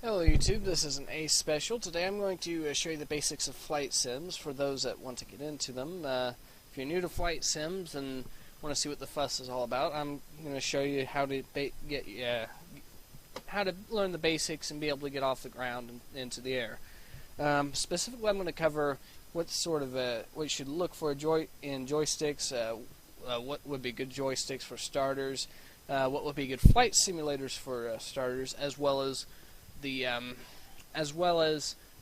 Hello YouTube, this is an Ace Special. Today I'm going to show you the basics of flight sims for those that want to get into them. If you're new to flight sims and want to see what the fuss is all about, I'm going to show you how to learn the basics and be able to get off the ground and into the air. Specifically, I'm going to cover what sort of what you should look for in joysticks, what would be good joysticks for starters, what would be good flight simulators for starters, as well as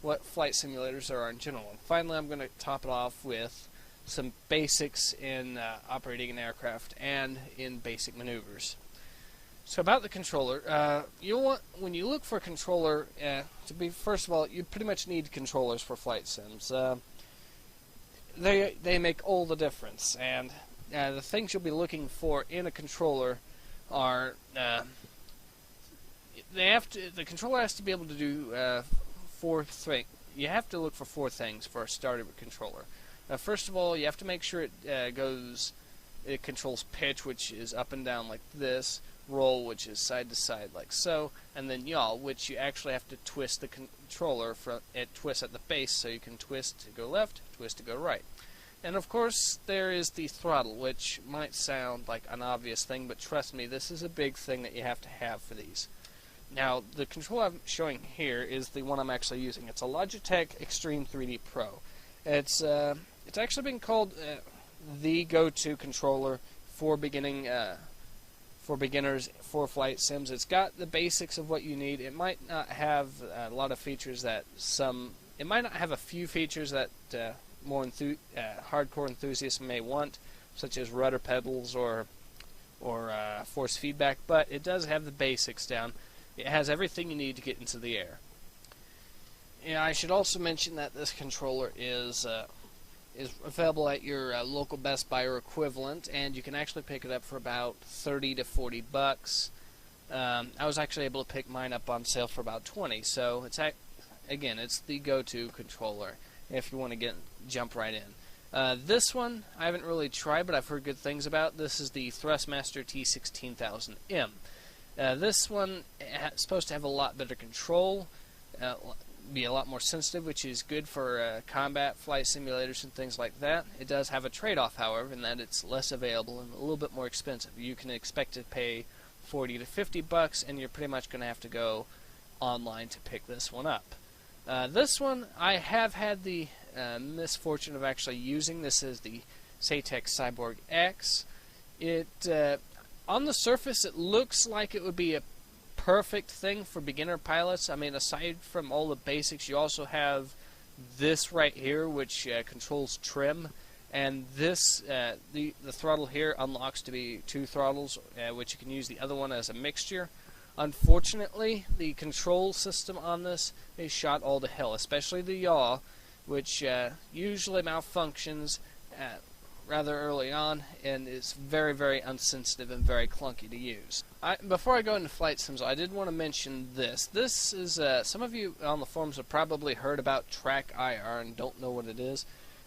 what flight simulators there are in general. And finally, I'm going to top it off with some basics in operating an aircraft and in basic maneuvers. So about the controller, when you look for a controller, first of all, you pretty much need controllers for flight sims. They make all the difference, and the things you'll be looking for in a controller are the controller has to be able to do four things. You have to look for four things for a starter controller. First of all, you have to make sure it controls pitch, which is up and down like this, roll, which is side to side like so, and then yaw, which you actually have to twist the controller it twists at the base, so you can twist to go left, twist to go right. And of course, there is the throttle, which might sound like an obvious thing, but trust me, this is a big thing that you have to have for these. Now, the controller I'm showing here is the one I'm actually using. It's a Logitech Extreme 3D Pro. It's actually been called the go-to controller for beginners for flight sims. It's got the basics of what you need. It might not have a lot of features that it might not have a few features that more hardcore enthusiasts may want, such as rudder pedals or force feedback. But it does have the basics down. It has everything you need to get into the air. Yeah, I should also mention that this controller is available at your local Best Buy or equivalent, and you can actually pick it up for about 30 to 40 bucks. I was actually able to pick mine up on sale for about 20. So it's the go-to controller if you want to jump right in. This one I haven't really tried, but I've heard good things about. This is the Thrustmaster T 16000M. This one is supposed to have a lot better control, be a lot more sensitive, which is good for combat flight simulators and things like that. It does have a trade-off, however, in that it's less available and a little bit more expensive. You can expect to pay 40 to 50 bucks, and you're pretty much going to have to go online to pick this one up. This one I have had the misfortune of actually using. This is the Satex Cyborg X. On the surface, it looks like it would be a perfect thing for beginner pilots. I mean, aside from all the basics, you also have this right here, which controls trim, and this the throttle here unlocks to be two throttles, which you can use the other one as a mixture. Unfortunately, the control system on this is shot all to hell, especially the yaw, which usually malfunctions rather early on and is very, very unsensitive and very clunky to use. Before I go into flight sims, I did want to mention this. This is some of you on the forums have probably heard about Track IR and don't know what it is.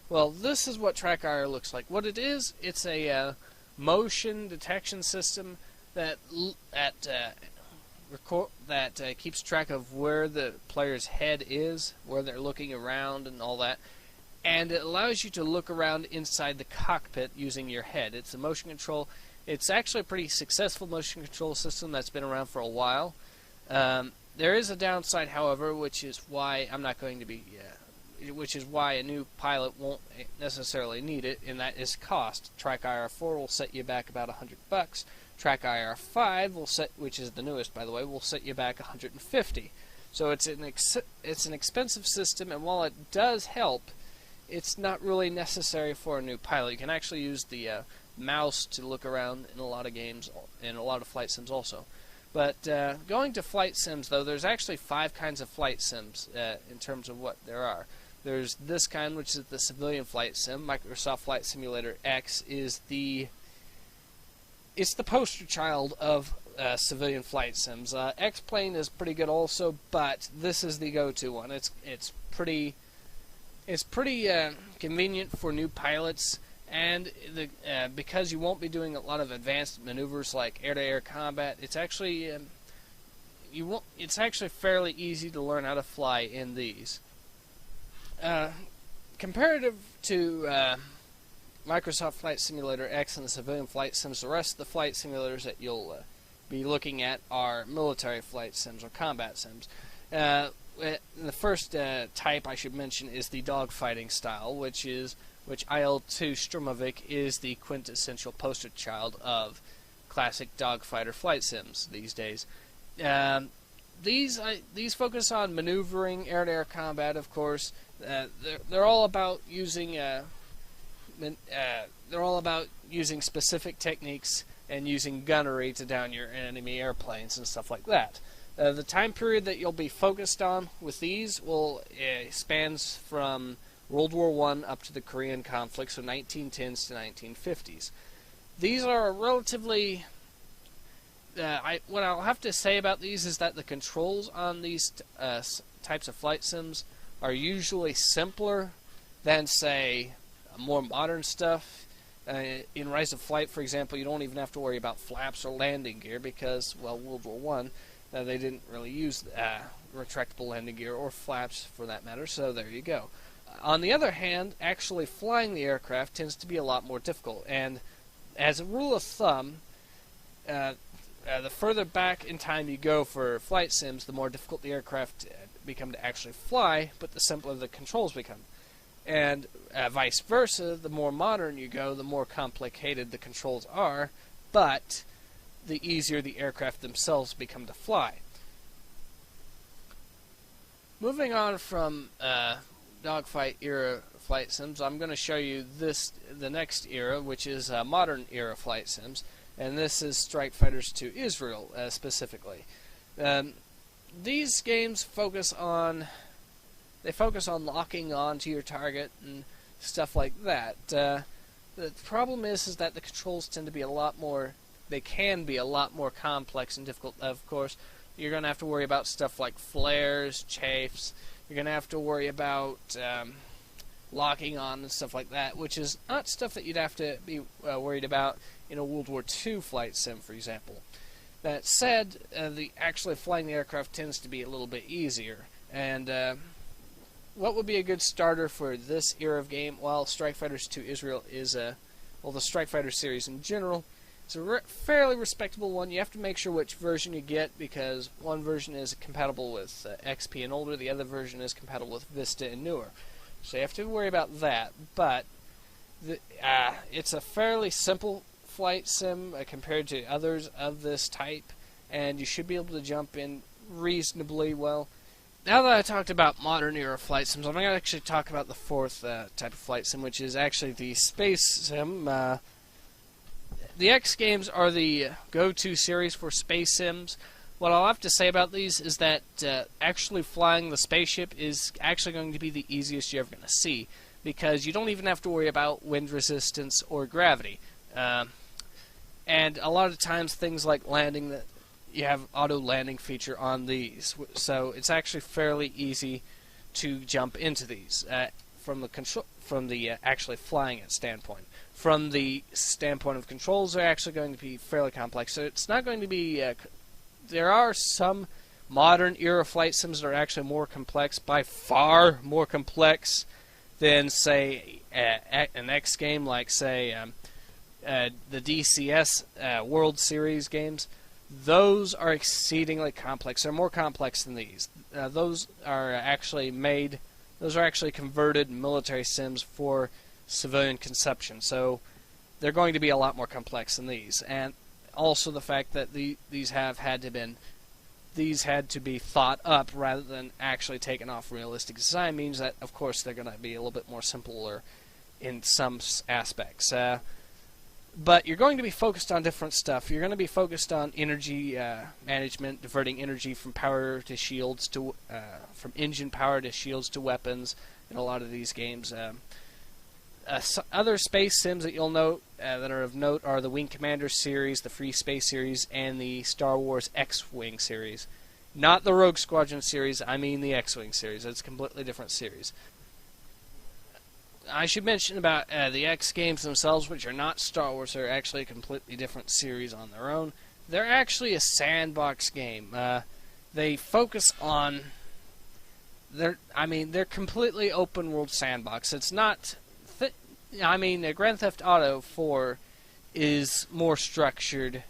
Well, this is what Track IR looks like. What it is, it's a motion detection system that keeps track of where the player's head is, where they're looking around and all that. And it allows you to look around inside the cockpit using your head. It's a motion control. It's actually a pretty successful motion control system that's been around for a while. There is a downside, however, which is why which is why a new pilot won't necessarily need it, and that is cost. Track IR4 will set you back about 100 bucks. Track IR5 which is the newest, by the way, will set you back 150. So it's an expensive system, and while it does help, it's not really necessary for a new pilot. You can actually use the mouse to look around in a lot of games, in a lot of flight sims also. But going to flight sims, though, there's actually 5 kinds of flight sims in terms of what there are. There's this kind, which is the civilian flight sim. Microsoft Flight Simulator X is the poster child of civilian flight sims. X-Plane is pretty good also, but this is the go-to one. It's pretty convenient for new pilots, and because you won't be doing a lot of advanced maneuvers like air-to-air combat, it's actually you won't. It's actually fairly easy to learn how to fly in these. Comparative to Microsoft Flight Simulator X and the civilian flight sims, the rest of the flight simulators that you'll be looking at are military flight sims or combat sims. The first type I should mention is the dogfighting style, which IL-2 Sturmovik is the quintessential poster child of classic dogfighter flight sims these days. These focus on maneuvering, air-to-air combat, of course. They're all about using specific techniques and using gunnery to down your enemy airplanes and stuff like that. The time period that you'll be focused on with these spans from World War I up to the Korean conflict, so 1910s to 1950s. These are relatively... what I'll have to say about these is that the controls on these types of flight sims are usually simpler than, say, more modern stuff. In Rise of Flight, for example, you don't even have to worry about flaps or landing gear because, well, World War I, they didn't really use retractable landing gear or flaps for that matter, so there you go. On the other hand, actually flying the aircraft tends to be a lot more difficult, and as a rule of thumb, the further back in time you go for flight sims, the more difficult the aircraft become to actually fly, but the simpler the controls become. And vice versa, the more modern you go, the more complicated the controls are, but the easier the aircraft themselves become to fly. Moving on from dogfight era flight sims, I'm going to show you the next era, which is modern era flight sims, and this is Strike Fighters to Israel specifically. These games focus on locking on to your target and stuff like that. The problem is that the controls tend to be a lot more complex and difficult. Of course, you're going to have to worry about stuff like flares, chafes. You're going to have to worry about locking on and stuff like that, which is not stuff that you'd have to be worried about in a World War II flight sim, for example. That said, actually flying the aircraft tends to be a little bit easier. And what would be a good starter for this era of game? Well, Strike Fighters to Israel is the Strike Fighter series in general. It's a fairly respectable one. You have to make sure which version you get because one version is compatible with XP and older, the other version is compatible with Vista and newer. So you have to worry about that. But it's a fairly simple flight sim compared to others of this type, and you should be able to jump in reasonably well. Now that I talked about modern era flight sims, I'm going to actually talk about the fourth type of flight sim, which is actually the space sim. The X games are the go-to series for space sims. What I'll have to say about these is that actually flying the spaceship is actually going to be the easiest you're ever going to see, because you don't even have to worry about wind resistance or gravity. And a lot of times things like landing, that you have auto landing feature on these, so it's actually fairly easy to jump into these from the actually flying it standpoint. From the standpoint of controls, they're actually going to be fairly complex. So it's not going to be. There are some modern era flight sims that are actually more complex, by far more complex than, say, an X game like, say, the DCS World Series games. Those are exceedingly complex. They're more complex than these. Those are actually converted military sims for civilian consumption. So they're going to be a lot more complex than these. And also the fact that these had to be thought up rather than actually taken off realistic design means that, of course, they're going to be a little bit more simpler in some aspects. But you're going to be focused on different stuff. You're going to be focused on energy management, diverting energy from power to shields to from engine power to shields to weapons in a lot of these games. Other space sims that you'll note that are of note are the Wing Commander series, the Free Space series, and the Star Wars X-Wing series. Not the Rogue Squadron series, I mean the X-Wing series. It's a completely different series. I should mention about the X games themselves, which are not Star Wars. They're actually a completely different series on their own. They're actually a sandbox game. they focus on they're completely open world sandbox. It's not Grand Theft Auto 4 is more structured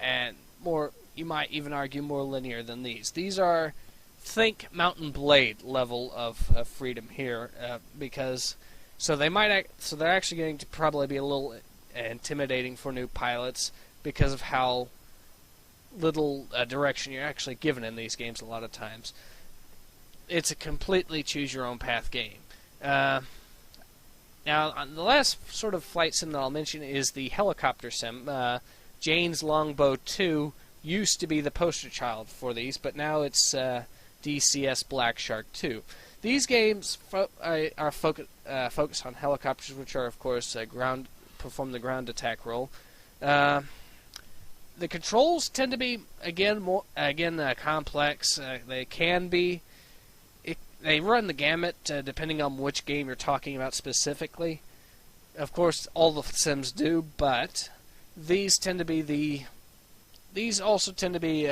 and more, you might even argue, more linear than these. These are, think Mountain Blade level of freedom here, because they're actually going to probably be a little intimidating for new pilots because of how little direction you're actually given in these games a lot of times. It's a completely choose-your-own-path game. Now, the last sort of flight sim that I'll mention is the helicopter sim. Jane's Longbow 2 used to be the poster child for these, but now it's DCS Black Shark 2. These games are focused on helicopters, which are, of course, perform the ground attack role. The controls tend to be complex. They can be. They run the gamut depending on which game you're talking about specifically. Of course, all the sims do, but these also tend to be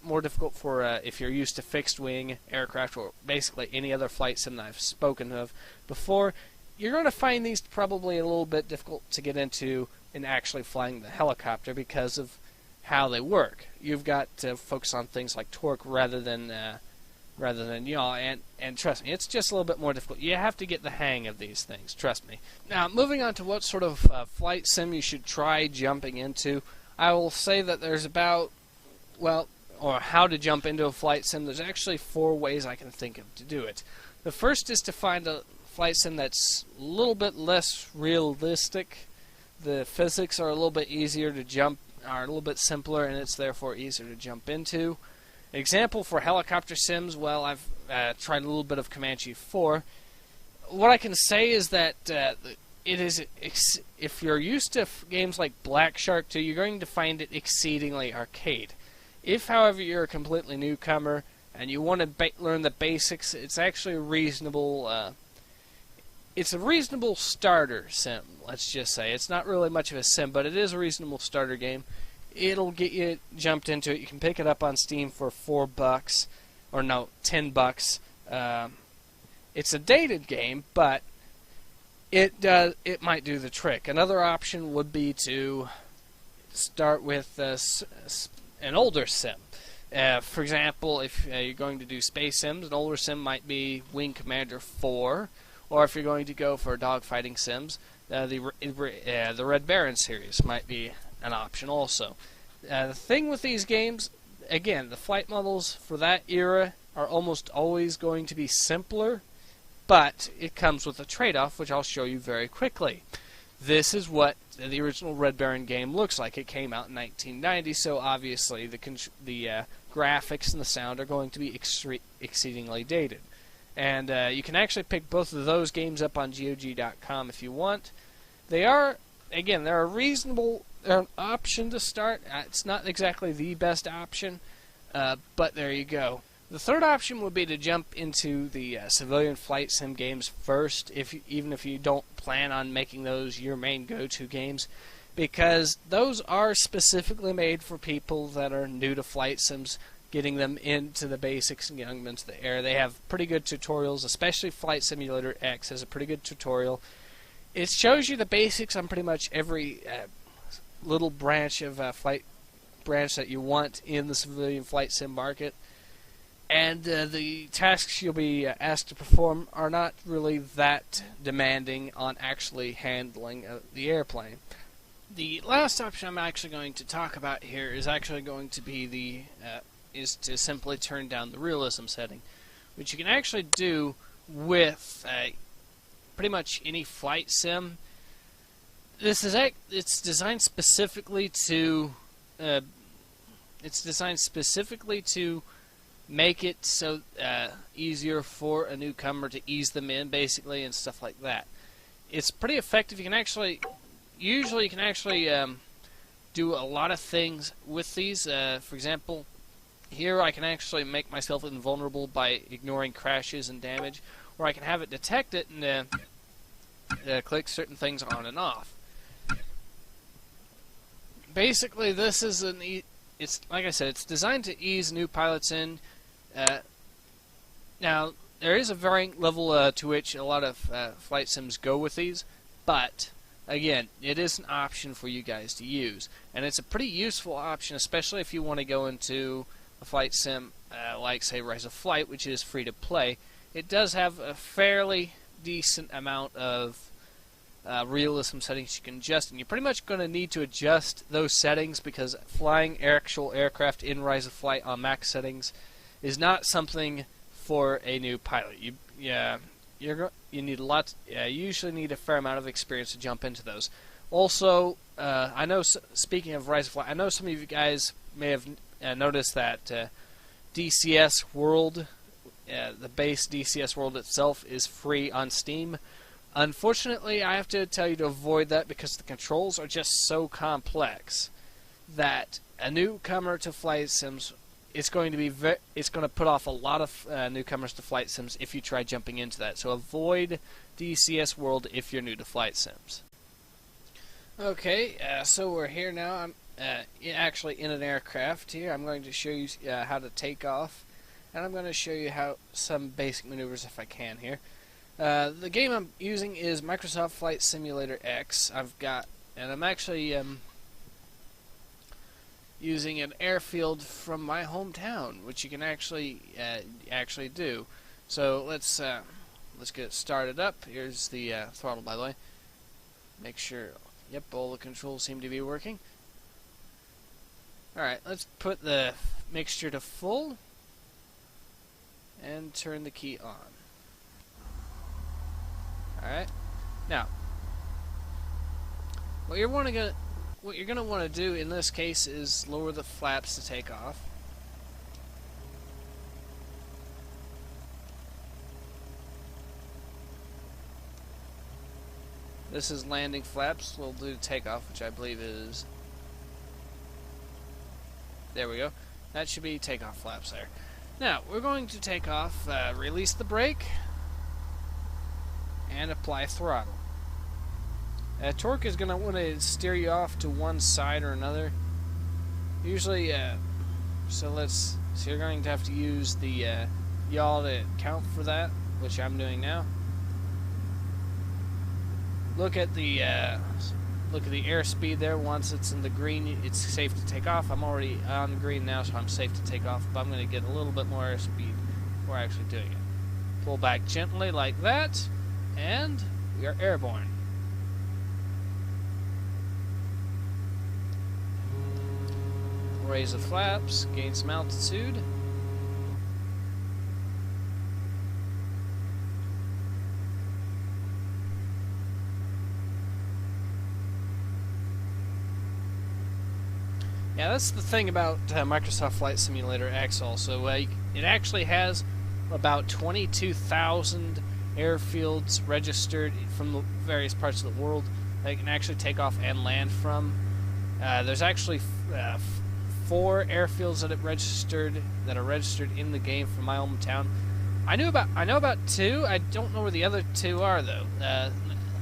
more difficult for if you're used to fixed wing aircraft or basically any other flight sim that I've spoken of before. You're going to find these probably a little bit difficult to get into in actually flying the helicopter because of how they work. You've got to focus on things like torque rather than yaw, and trust me, it's just a little bit more difficult. You have to get the hang of these things, trust me. Now, moving on to what sort of flight sim you should try jumping into, I will say that there's or how to jump into a flight sim, there's actually 4 ways I can think of to do it. The first is to find a flight sim that's a little bit less realistic. The physics are a little bit easier to jump, are a little bit simpler, and it's therefore easier to jump into. Example for helicopter sims, well, I've tried a little bit of Comanche 4. What I can say is that if you're used to games like Black Shark 2, you're going to find it exceedingly arcade. If, however, you're a completely newcomer and you want to learn the basics, it's actually a reasonable. It's a reasonable starter sim. Let's just say it's not really much of a sim, but it is a reasonable starter game. It'll get you jumped into it. You can pick it up on Steam for $4, or no, $10. It's a dated game, but it might do the trick. Another option would be to start with an older sim. For example, if you're going to do space sims, an older sim might be Wing Commander 4, or if you're going to go for dogfighting sims, the Red Baron series might be an option also. The thing with these games, again, the flight models for that era are almost always going to be simpler, but it comes with a trade-off, which I'll show you very quickly. This is what the original Red Baron game looks like. It came out in 1990, so obviously the graphics and the sound are going to be exceedingly dated. And you can actually pick both of those games up on GOG.com if you want. They're an option to start. It's not exactly the best option, but there you go. The third option would be to jump into the civilian flight sim games first, even if you don't plan on making those your main go-to games, because those are specifically made for people that are new to flight sims, getting them into the basics and getting them into the air. They have pretty good tutorials, especially Flight Simulator X has a pretty good tutorial. It shows you the basics on pretty much every little branch of flight branch that you want in the civilian flight sim market. And the tasks you'll be asked to perform are not really that demanding on actually handling the airplane. The last option I'm actually going to talk about here is actually going to be is to simply turn down the realism setting, which you can actually do with pretty much any flight sim. It's designed specifically to make it so easier for a newcomer to ease them in, basically, and stuff like that. It's pretty effective. You can actually do a lot of things with these. For example, here I can actually make myself invulnerable by ignoring crashes and damage, or I can have it detect it and click certain things on and off. Basically, this is it's like I said, it's designed to ease new pilots in. Now, there is a varying level to which a lot of flight sims go with these, but again, it is an option for you guys to use, and it's a pretty useful option, especially if you want to go into a flight sim like, say, Rise of Flight, which is free to play. It does have a fairly decent amount of realism settings you can adjust, and you're pretty much going to need to adjust those settings because flying actual aircraft in Rise of Flight on max settings is not something for a new pilot. You need a lot. You usually need a fair amount of experience to jump into those. Also, I know. Speaking of Rise of Flight, I know some of you guys may have noticed that DCS World, the base DCS World itself, is free on Steam. Unfortunately, I have to tell you to avoid that because the controls are just so complex that a newcomer to flight sims, it's going to put off a lot of newcomers to flight sims if you try jumping into that. So avoid DCS World if you're new to flight sims. Okay, so we're here now. I'm actually in an aircraft here. I'm going to show you how to take off, and I'm going to show you how some basic maneuvers if I can here. The game I'm using is Microsoft Flight Simulator X. I'm actually using an airfield from my hometown, which you can actually do. So let's get it started up. Here's the throttle, by the way. Make sure, yep, all the controls seem to be working. Alright, let's put the mixture to full and turn the key on. Alright, now what you're going to want to do in this case is lower the flaps to take off. This is landing flaps. We'll do takeoff, which I believe is... There we go. That should be takeoff flaps there. Now, we're going to take off, release the brake, and apply throttle. Torque is going to want to steer you off to one side or another. Usually, so you're going to have to use the yaw to account for that, which I'm doing now. Look at the airspeed there. Once it's in the green, it's safe to take off. I'm already on the green now, so I'm safe to take off, but I'm going to get a little bit more airspeed before actually doing it. Pull back gently like that, and we are airborne. Raise the flaps, gain some altitude. Yeah, that's the thing about Microsoft Flight Simulator X also. It actually has about 22,000 airfields registered from the various parts of the world that you can actually take off and land from. There's actually 4 airfields that are registered in the game from my hometown. I know about 2. I don't know where the other 2 are though.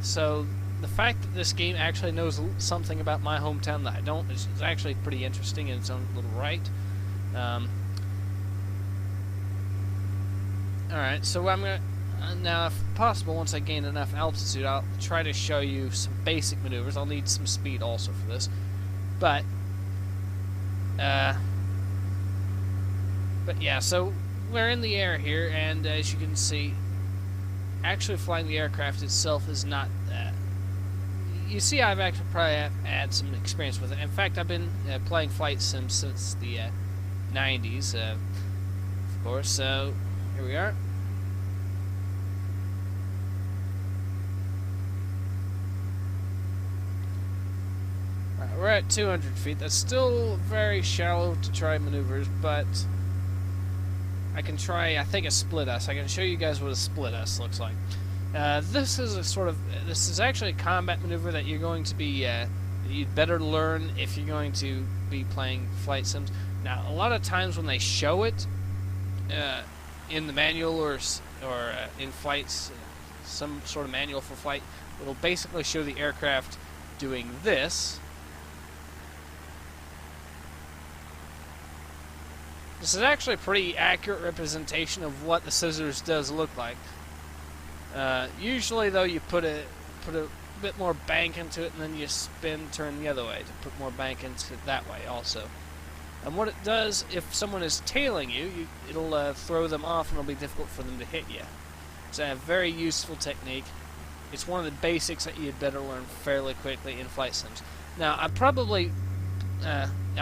So the fact that this game actually knows something about my hometown that I don't is actually pretty interesting in its own little right. Alright, so I'm going to... now, if possible, once I gain enough altitude, I'll try to show you some basic maneuvers. I'll need some speed also for this. But yeah, so we're in the air here, and as you can see, actually flying the aircraft itself is not... you see, I've actually probably had some experience with it. In fact, I've been playing flight sims since the 90s, of course. So here we are. Right, we're at 200 feet. That's still very shallow to try maneuvers, but I can try, I think, a split S. I can show you guys what a split S looks like. This is actually a combat maneuver that you're going to be, you'd better learn if you're going to be playing flight sims. Now, a lot of times when they show it in the manual or in flights, some sort of manual for flight, it'll basically show the aircraft doing this. This is actually a pretty accurate representation of what the scissors does look like. Usually, though, you put a bit more bank into it, and then you turn the other way to put more bank into it that way also. And what it does, if someone is tailing you, it'll throw them off, and it'll be difficult for them to hit you. It's a very useful technique. It's one of the basics that you'd better learn fairly quickly in flight sims. Now, a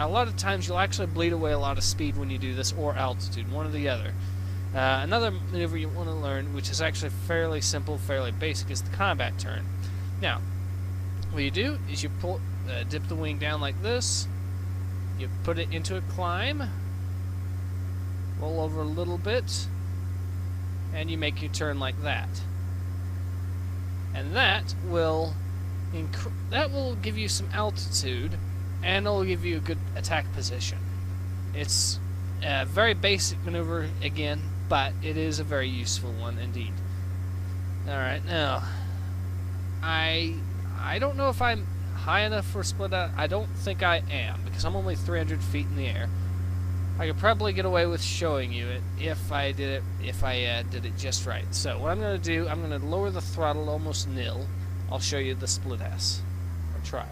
lot of times you'll actually bleed away a lot of speed when you do this, or altitude, one or the other. Another maneuver you want to learn, which is actually fairly simple, fairly basic, is the combat turn. Now, what you do is you dip the wing down like this, you put it into a climb, roll over a little bit, and you make your turn like that. And that will give you some altitude, and it'll give you a good attack position. It's a very basic maneuver again, but it is a very useful one indeed. Alright, now I don't know if I'm high enough for split out. I don't think I am, because I'm only 300 feet in the air. I could probably get away with showing you it if I did it just right. So what I'm going to do, I'm going to lower the throttle almost nil. I'll show you the split S, or try.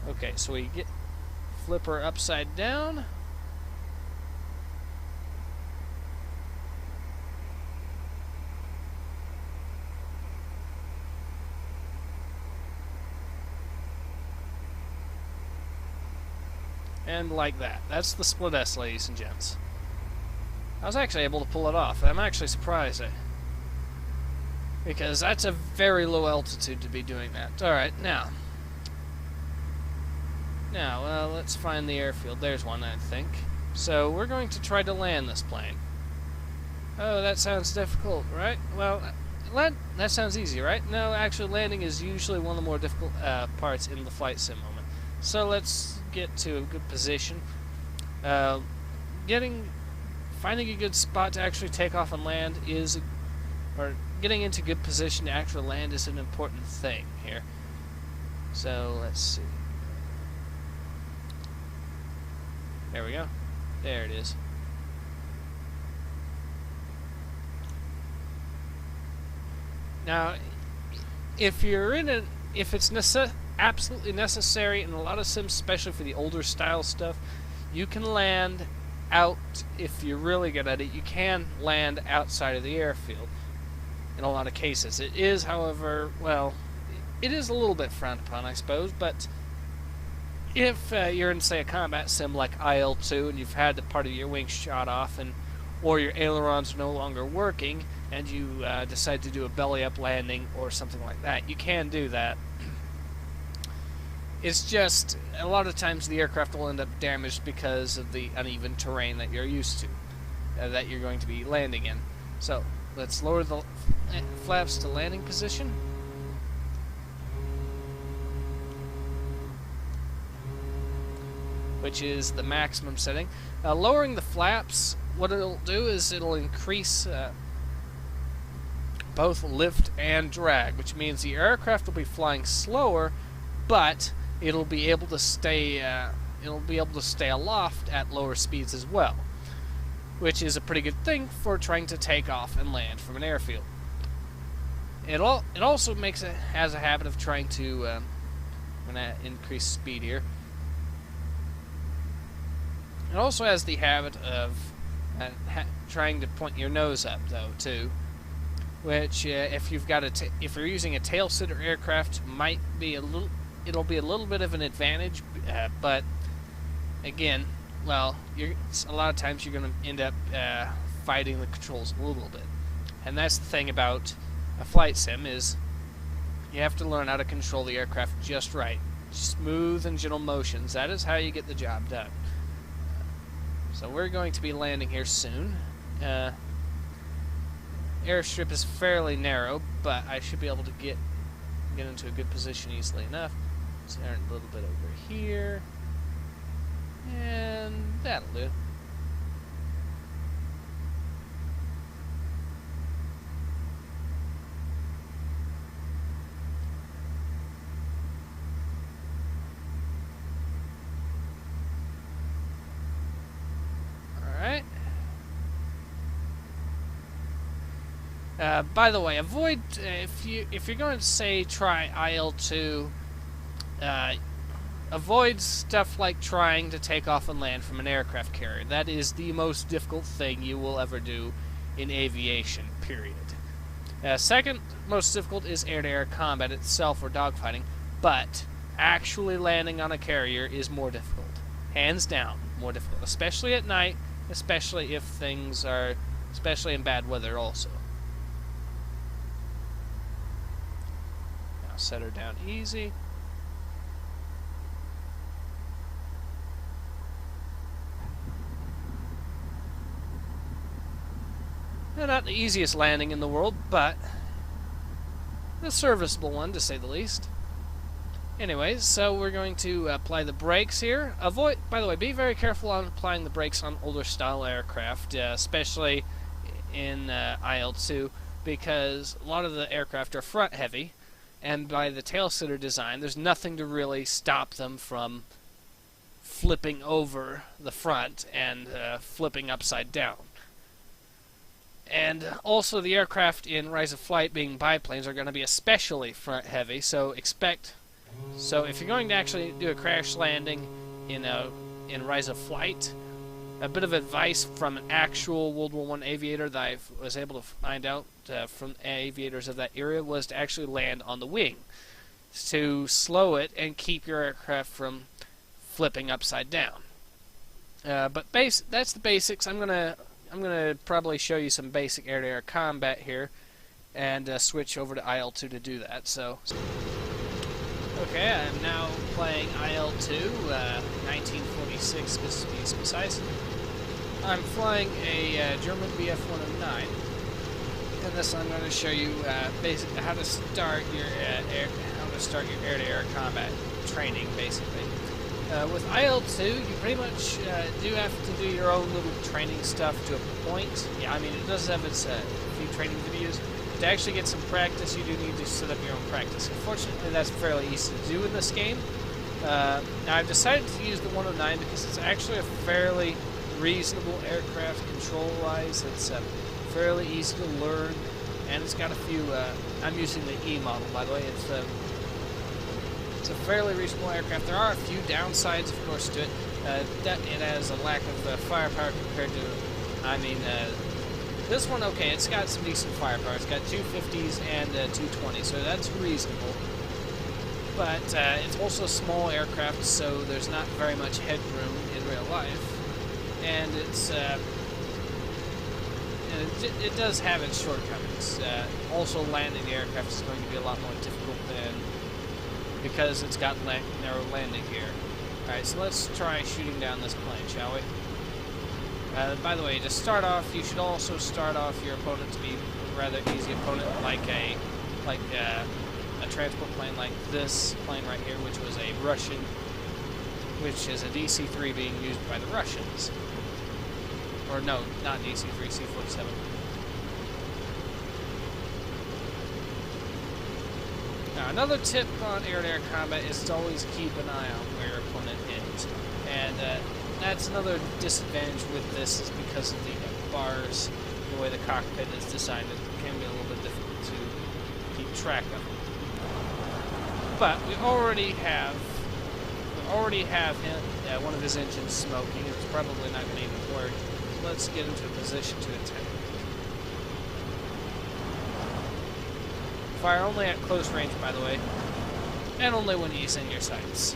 Okay, so we flip her upside down. And like that. That's the split S, ladies and gents. I was actually able to pull it off. I'm actually surprised. Because that's a very low altitude to be doing that. Alright, now, let's find the airfield. There's one, I think. So, we're going to try to land this plane. Oh, that sounds difficult, right? Well, that sounds easy, right? No, actually, landing is usually one of the more difficult parts in the flight sim moment. So, let's get to a good position. Finding a good spot to actually take off and land or getting into good position to actually land is an important thing here. So let's see. There we go. There it is. Now, if it's absolutely necessary in a lot of sims, especially for the older style stuff, you can land out. If you're really good at it, you can land outside of the airfield in a lot of cases. It is, however, well, it is a little bit frowned upon, I suppose, but if you're in, say, a combat sim like IL-2 and you've had the part of your wing shot off, or your ailerons are no longer working, and you decide to do a belly-up landing or something like that, you can do that. It's just, a lot of times the aircraft will end up damaged because of the uneven terrain that you're used to, that you're going to be landing in. So, let's lower the flaps to landing position. Which is the maximum setting. Lowering the flaps, what it'll do is it'll increase both lift and drag, which means the aircraft will be flying slower, but it'll be able to stay aloft at lower speeds as well, which is a pretty good thing for trying to take off and land from an airfield. It also has a habit of trying to I'm gonna increase speed here. It also has the habit of trying to point your nose up, though, too, which if you're using a tail sitter aircraft, it'll be a little bit of an advantage, but again, well, a lot of times you're going to end up fighting the controls a little bit. And that's the thing about a flight sim, is you have to learn how to control the aircraft just right. Smooth and gentle motions. That is how you get the job done. So we're going to be landing here soon. Airstrip is fairly narrow, but I should be able to get into a good position easily enough. So turn a little bit over here, and that'll do. Alright. By the way, avoid if you're going to say try IL-2, avoid stuff like trying to take off and land from an aircraft carrier. That is the most difficult thing you will ever do in aviation, period. Second most difficult is air-to-air combat itself or dogfighting, but actually landing on a carrier is more difficult. Hands down, more difficult, especially at night, especially if things are, especially in bad weather also. Now set her down easy. Not the easiest landing in the world, but a serviceable one, to say the least. Anyways, so we're going to apply the brakes here. By the way, be very careful on applying the brakes on older style aircraft, especially in IL-2, because a lot of the aircraft are front heavy, and by the tail sitter design, there's nothing to really stop them from flipping over the front and flipping upside down. And also the aircraft in Rise of Flight, being biplanes, are going to be especially front heavy, so if you're going to actually do a crash landing in Rise of Flight, a bit of advice from an actual World War I aviator that I was able to find out from aviators of that era was to actually land on the wing, to slow it and keep your aircraft from flipping upside down. But that's the basics. I'm gonna probably show you some basic air-to-air combat here, and switch over to IL-2 to do that. So, okay, I'm now playing IL-2, 1946 to be precise. I'm flying a German Bf-109. In this, I'm going to show you basically how to start your air-to-air combat training, basically. With IL-2, you pretty much do have to do your own little training stuff to a point. Yeah, I mean, it does have its few training videos. To actually get some practice, you do need to set up your own practice. Unfortunately, that's fairly easy to do in this game. Now, I've decided to use the 109 because it's actually a fairly reasonable aircraft control-wise. It's fairly easy to learn, and it's got a few... I'm using the E model, by the way. It's a fairly reasonable aircraft. There are a few downsides, of course, to it. It has a lack of firepower compared to, I mean, this one, okay, it's got some decent firepower. It's got 250s and 220s, so that's reasonable. But it's also a small aircraft, so there's not very much headroom in real life. And it does have its shortcomings. Also, landing the aircraft is going to be a lot more difficult because it's got narrow landing gear. Alright, so let's try shooting down this plane, shall we? By the way, to start off, you should also start off your opponent to be a rather easy opponent, like a transport plane like this plane right here, which was a Russian, which is a DC-3 being used by the Russians. Or no, not DC-3, C-47. Now, another tip on air-to-air combat is to always keep an eye on where your opponent is. And that's another disadvantage with this, is because of the bars, the way the cockpit is designed, it can be a little bit difficult to keep track of. But we already have him, one of his engines smoking. It's probably not going to even work. So let's get into a position to attack. Fire only at close range, by the way, and only when he's in your sights.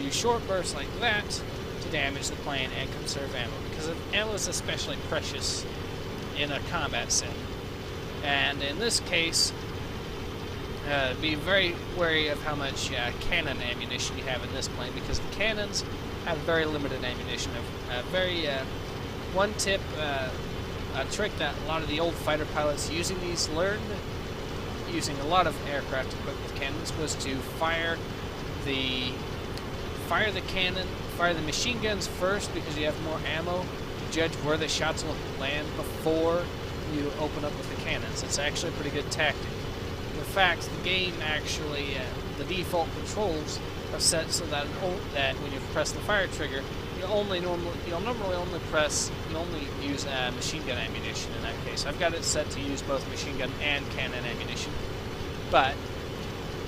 Use short bursts like that to damage the plane and conserve ammo, because ammo is especially precious in a combat sim. And in this case, be very wary of how much cannon ammunition you have in this plane, because the cannons have very limited ammunition. One tip, a trick that a lot of the old fighter pilots using these learned, using a lot of aircraft equipped with cannons, was to fire the machine guns first, because you have more ammo to judge where the shots will land before you open up with the cannons. It's actually a pretty good tactic. In fact, the game actually, the default controls are set so that when you press the fire trigger, you'll normally only use machine gun ammunition in that case. I've got it set to use both machine gun and cannon ammunition, but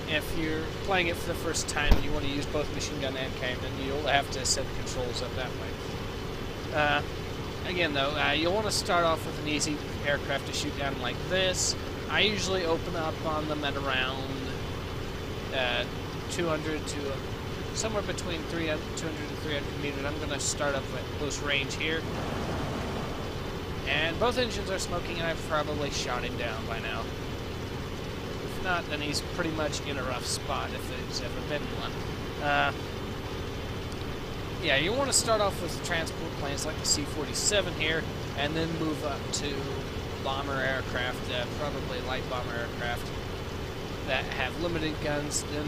if you're playing it for the first time and you want to use both machine gun and cannon, you'll have to set the controls up that way. Again, though, you'll want to start off with an easy aircraft to shoot down like this. I usually open up on them at around 200 to somewhere between 200 and 300 meters. I'm going to start up at close range here. And both engines are smoking, and I've probably shot him down by now. If not, then he's pretty much in a rough spot, if there's ever been one. Yeah, you want to start off with transport planes like the C-47 here, and then move up to bomber aircraft, probably light bomber aircraft that have limited guns, then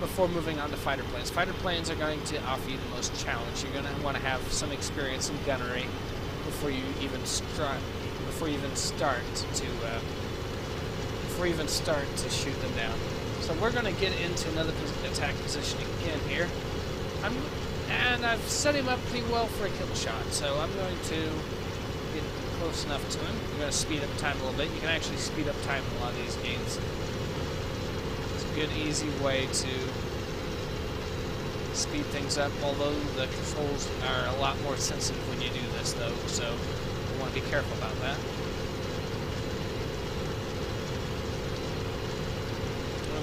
before moving on to fighter planes. Fighter planes are going to offer you the most challenge. You're going to want to have some experience in gunnery before you even start to shoot them down. So we're going to get into another attack positioning again here. And I've set him up pretty well for a kill shot, so I'm going to get close enough to him. I'm going to speed up time a little bit. You can actually speed up time in a lot of these games. It's a good, easy way to speed things up, although the controls are a lot more sensitive when you do this, though, so you want to be careful about that.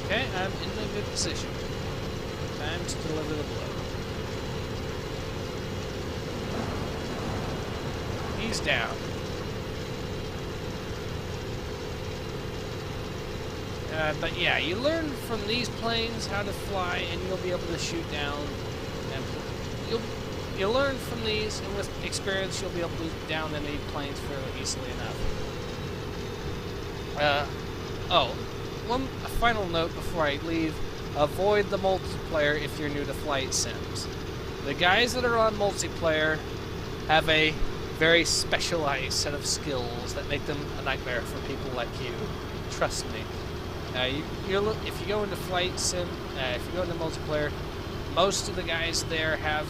Okay, I'm in a good position. Time to deliver the blow. He's down. But yeah, you learn from these planes how to fly, and you'll be able to shoot down. And you'll learn from these, and with experience, you'll be able to down enemy planes fairly easily enough. A final note before I leave: avoid the multiplayer if you're new to flight sims. The guys that are on multiplayer have a very specialized set of skills that make them a nightmare for people like you. Trust me. If you go into flight sim, if you go into multiplayer, most of the guys there have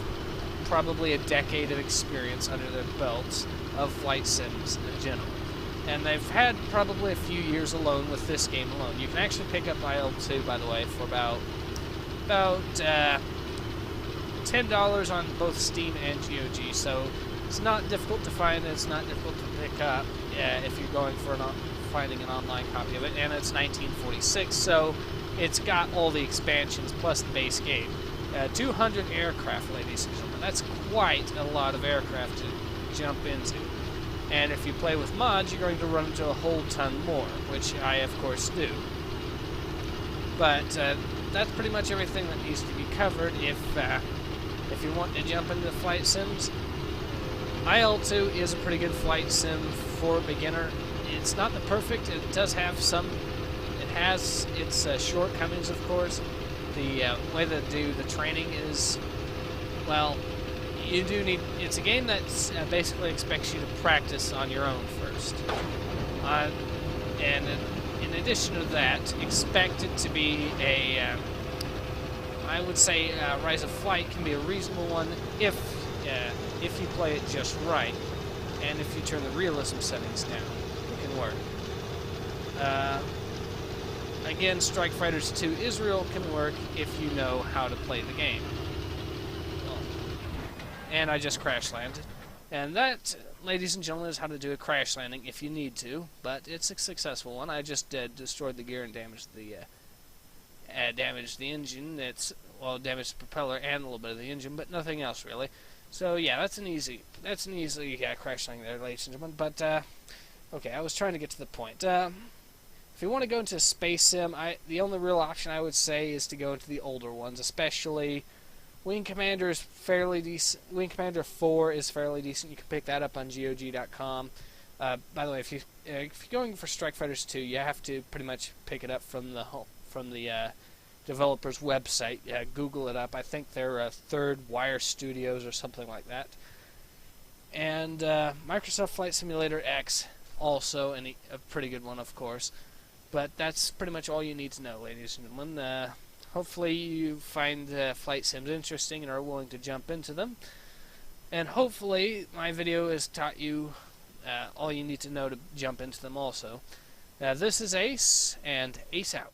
probably a decade of experience under their belts of flight sims in general. And they've had probably a few years alone with this game alone. You can actually pick up IL-2, by the way, for about $10 on both Steam and GOG. So it's not difficult to find. It's not difficult to pick up if you're going for finding an online copy of it. And it's 1946, so it's got all the expansions plus the base game. 200 aircraft, ladies and gentlemen. That's quite a lot of aircraft to jump into. And if you play with mods, you're going to run into a whole ton more, which I, of course, do. But that's pretty much everything that needs to be covered if you want to jump into flight sims. IL-2 is a pretty good flight sim for a beginner. It's not the perfect. It does have some. It has its shortcomings, of course. The way they do the training is, well, you do need. It's a game that basically expects you to practice on your own first. And in addition to that, expect it to be I would say Rise of Flight can be a reasonable one if you play it just right, and if you turn the realism settings down, it can work. Again, Strike Fighters 2 Israel can work if you know how to play the game. And I just crash landed. And that, ladies and gentlemen, is how to do a crash landing if you need to, but it's a successful one. I just destroyed the gear and damaged the engine. It's, well, damaged the propeller and a little bit of the engine, but nothing else really. So yeah, that's an easy crash landing there, ladies and gentlemen. But okay, I was trying to get to the point. If you want to go into Space Sim, the only real option I would say is to go into the older ones, especially Wing Commander is fairly decent. Wing Commander 4 is fairly decent. You can pick that up on GOG.com. By the way, if you're going for Strike Fighters 2, you have to pretty much pick it up from the developer's website. Google it up. I think they're Third Wire Studios or something like that. And Microsoft Flight Simulator X, also a pretty good one, of course. But that's pretty much all you need to know, ladies and gentlemen. Hopefully you find flight sims interesting and are willing to jump into them. And hopefully my video has taught you all you need to know to jump into them also. This is Ace, and Ace out.